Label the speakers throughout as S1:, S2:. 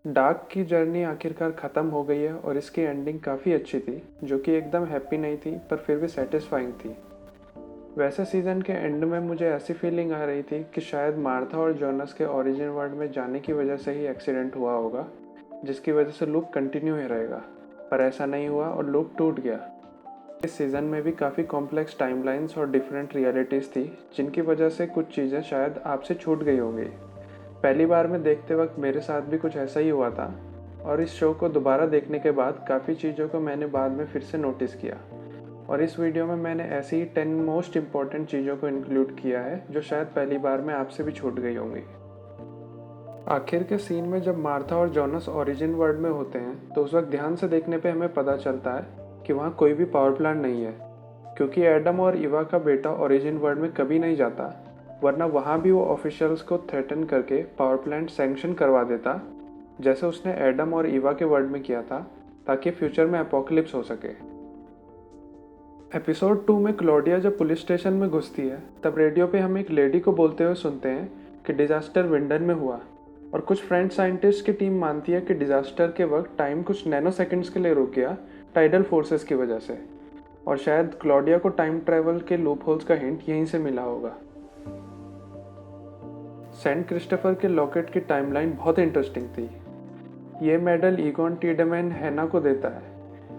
S1: Dark की journey आखिरकार ख़त्म हो गई है और इसकी एंडिंग काफ़ी अच्छी थी, जो कि एकदम हैप्पी नहीं थी पर फिर भी सेटिस्फाइंग थी। वैसे सीज़न के एंड में मुझे ऐसी फीलिंग आ रही थी कि शायद मार्था और जोनस के ओरिजिन वर्ल्ड में जाने की वजह से ही एक्सीडेंट हुआ होगा, जिसकी वजह से लूप कंटिन्यू ही रहेगा। पर ऐसा नहीं हुआ और लूप टूट गया। इस सीज़न में भी काफ़ी कॉम्प्लेक्स टाइमलाइंस और डिफरेंट रियलिटीज़ थी, जिनकी वजह से कुछ चीज़ें शायद आपसे छूट गई होंगी। पहली बार में देखते वक्त मेरे साथ भी कुछ ऐसा ही हुआ था, और इस शो को दोबारा देखने के बाद काफ़ी चीज़ों को मैंने बाद में फिर से नोटिस किया। और इस वीडियो में मैंने ऐसी ही 10 मोस्ट इम्पॉर्टेंट चीज़ों को इंक्लूड किया है जो शायद पहली बार में आपसे भी छूट गई होंगी। आखिर के सीन में जब मार्था और जोनस ओरिजिन वर्ल्ड में होते हैं तो उस वक्त ध्यान से देखने पे हमें पता चलता है कि वहाँ कोई भी पावर प्लांट नहीं है, क्योंकि एडम और इवा का बेटा ओरिजिन वर्ल्ड में कभी नहीं जाता, वरना वहाँ भी वो ऑफिशियल्स को थ्रेटन करके पावर प्लांट सैंक्शन करवा देता, जैसे उसने एडम और इवा के वर्ल्ड में किया था, ताकि फ्यूचर में अपोकलिप्स हो सके। एपिसोड 2 में क्लॉडिया जब पुलिस स्टेशन में घुसती है तब रेडियो पे हम एक लेडी को बोलते हुए सुनते हैं कि डिजास्टर विंडन में हुआ, और कुछ फ्रेंच साइंटिस्ट की टीम मानती है कि डिजास्टर के वक्त टाइम कुछ नैनो सेकंड्स के लिए रुक गया टाइडल फोर्सेस की वजह से, और शायद क्लॉडिया को टाइम ट्रैवल के लूप होल्स का हिंट यहीं से मिला होगा। सेंट क्रिस्टोफर के लॉकेट की टाइमलाइन बहुत इंटरेस्टिंग थी। ये मेडल ईगोन टीडमैन हैना को देता है।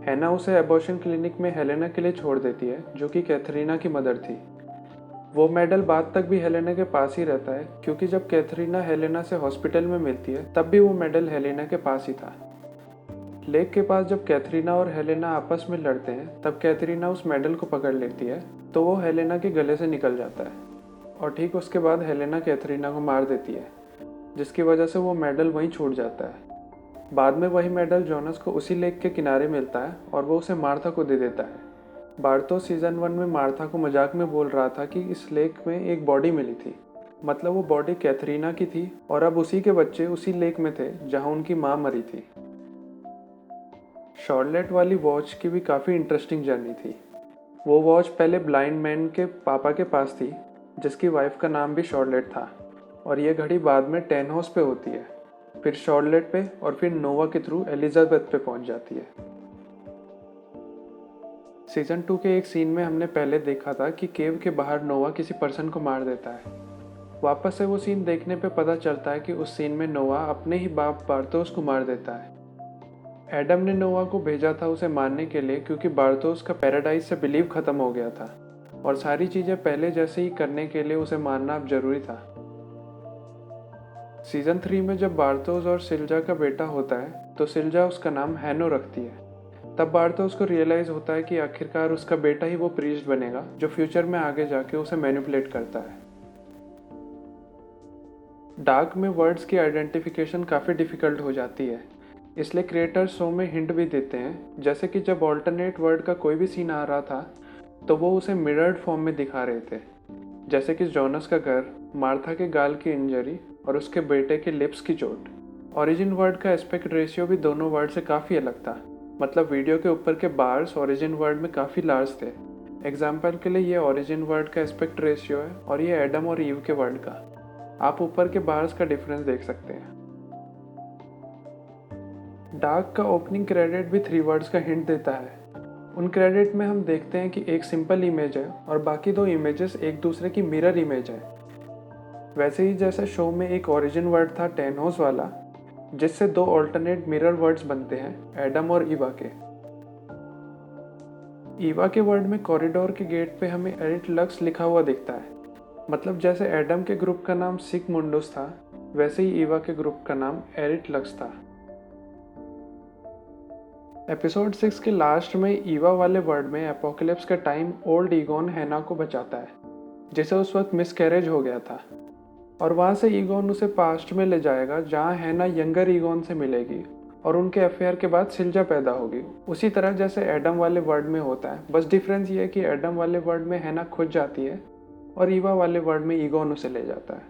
S1: हैना उसे एबॉर्शन क्लिनिक में हेलेना के लिए छोड़ देती है, जो कि कैथरीना की मदर थी। वो मेडल बाद तक भी हेलेना के पास ही रहता है, क्योंकि जब कैथरीना हेलेना से हॉस्पिटल में मिलती है तब भी वो मेडल हेलेना के पास ही था। लेक के पास जब कैथरीना और हेलेना आपस में लड़ते हैं तब कैथरीना उस मेडल को पकड़ लेती है, तो वो हेलेना के गले से निकल जाता है, और ठीक उसके बाद हेलेना कैथरीना को मार देती है, जिसकी वजह से वो मेडल वहीं छूट जाता है। बाद में वही मेडल जोनस को उसी लेक के किनारे मिलता है और वो उसे मार्था को दे देता है। बार्तो सीजन 1 में मार्था को मजाक में बोल रहा था कि इस लेक में एक बॉडी मिली थी, मतलब वो बॉडी कैथरीना की थी, और अब उसी के बच्चे उसी लेक में थे जहां उनकी माँ मरी थी। शॉर्लेट वाली वॉच की भी काफ़ी इंटरेस्टिंग जर्नी थी। वो वॉच पहले ब्लाइंड मैन के पापा के पास थी, जिसकी वाइफ का नाम भी शॉर्लेट था, और ये घड़ी बाद में टेनहोस पे होती है, फिर शॉर्लेट पे, और फिर नोवा के थ्रू एलिजाबेथ पे पहुंच जाती है। सीजन 2 के एक सीन में हमने पहले देखा था कि केव के बाहर नोवा किसी पर्सन को मार देता है। वापस से वो सीन देखने पे पता चलता है कि उस सीन में नोवा अपने ही बाप बार्थोस को मार देता है। एडम ने नोवा को भेजा था उसे मारने के लिए, क्योंकि बार्थोस का पैराडाइज से बिलीव खत्म हो गया था और सारी चीजें पहले जैसे ही करने के लिए उसे मारना अब जरूरी था। सीजन 3 में जब बार्थोस और सिल्जा का बेटा होता है तो सिल्जा उसका नाम हैनो रखती है। तब बार्थोस को रियलाइज होता है कि आखिरकार उसका बेटा ही वो प्रीस्ट बनेगा जो फ्यूचर में आगे जाके उसे मैनिपुलेट करता है। डार्क में वर्ड्स की आइडेंटिफिकेशन काफ़ी डिफ़िकल्ट हो जाती है, इसलिए क्रिएटर्स शो में हिंट भी देते हैं, जैसे कि जब ऑल्टरनेट वर्ड का कोई भी सीन आ रहा था तो वो उसे मिरर्ड फॉर्म में दिखा रहे थे, जैसे कि जोनस का घर, मार्था के गाल की इंजरी और उसके बेटे के लिप्स की चोट। ओरिजिन वर्ड का एस्पेक्ट रेशियो भी दोनों वर्ड से काफ़ी अलग था, मतलब वीडियो के ऊपर के बार्स ओरिजिन वर्ड में काफ़ी लार्ज थे। एग्जाम्पल के लिए ये ओरिजिन वर्ड का एस्पेक्ट रेशियो है और ये एडम और ईव के वर्ड का। आप ऊपर के बार्स का डिफरेंस देख सकते हैं। डार्क का ओपनिंग क्रेडिट भी 3 वर्ड्स का हिंट देता है। उन क्रेडिट में हम देखते हैं कि एक सिंपल इमेज है और बाकी 2 इमेजेस एक दूसरे की मिरर इमेज है। वैसे ही जैसे शो में एक ओरिजिन वर्ड था टेनहोस वाला, जिससे 2 ऑल्टरनेट मिरर वर्ड्स बनते हैं, एडम और ईवा के। ईवा के वर्ड में कॉरिडोर के गेट पे हमें एरिट लक्स लिखा हुआ दिखता है, मतलब जैसे एडम के ग्रुप का नाम सिक मुंडुस था, वैसे ही ईवा के ग्रुप का नाम एरिट लक्स था। एपिसोड 6 के लास्ट में ईवा वाले वर्ड में एपोकलिप्स का टाइम ओल्ड ईगोन हैना को बचाता है, जिसे उस वक्त मिसकैरेज हो गया था, और वहाँ से ईगोन उसे पास्ट में ले जाएगा जहाँ हैना यंगर ईगोन से मिलेगी और उनके अफेयर के बाद सिल्जा पैदा होगी, उसी तरह जैसे एडम वाले वर्ड में होता है। बस डिफरेंस ये है कि एडम वाले वर्ड में हैना खुद जाती है और ईवा वाले वर्ड में ईगोन उसे ले जाता है।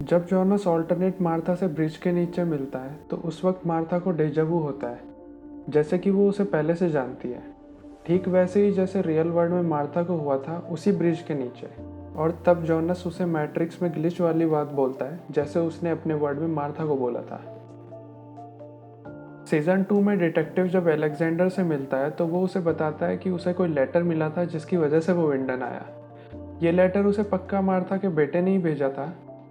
S1: जब जोनस ऑल्टरनेट मार्था से ब्रिज के नीचे मिलता है तो उस वक्त मार्था को डेजावू होता है, जैसे कि वो उसे पहले से जानती है, ठीक वैसे ही जैसे रियल वर्ल्ड में मार्था को हुआ था उसी ब्रिज के नीचे। और तब जॉनस उसे मैट्रिक्स में ग्लिच वाली बात बोलता है, जैसे उसने अपने वर्ड में मार्था को बोला था। सीजन 2 में डिटेक्टिव जब अलेक्जेंडर से मिलता है तो वो उसे बताता है कि उसे कोई लेटर मिला था जिसकी वजह से वो विंडन आया। ये लेटर उसे पक्का मार्था के बेटे ने ही भेजा था,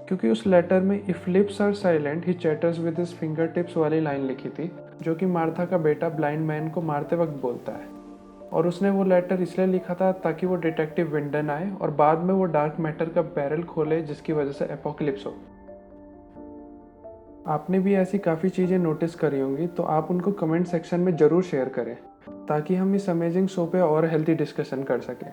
S1: क्योंकि उस लेटर में if lips are silent he chatters with his finger tips वाली लाइन लिखी थी, जो कि मार्था का बेटा ब्लाइंड मैन को मारते वक्त बोलता है। और उसने वो लेटर इसलिए लिखा था ताकि वो डिटेक्टिव विंडन आए और बाद में वो डार्क मैटर का बैरल खोले, जिसकी वजह से एपोकलिप्स हो। आपने भी ऐसी काफ़ी चीज़ें नोटिस करी होंगी, तो आप उनको कमेंट सेक्शन में ज़रूर शेयर करें ताकि हम इस अमेजिंग शो पे और हेल्थी डिस्कशन कर सकें।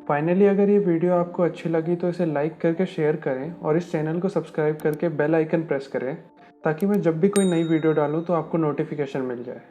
S1: फाइनली, अगर ये वीडियो आपको अच्छी लगी तो इसे लाइक करके शेयर करें और इस चैनल को सब्सक्राइब करके बेल आइकन प्रेस करें ताकि मैं जब भी कोई नई वीडियो डालूँ तो आपको नोटिफिकेशन मिल जाए।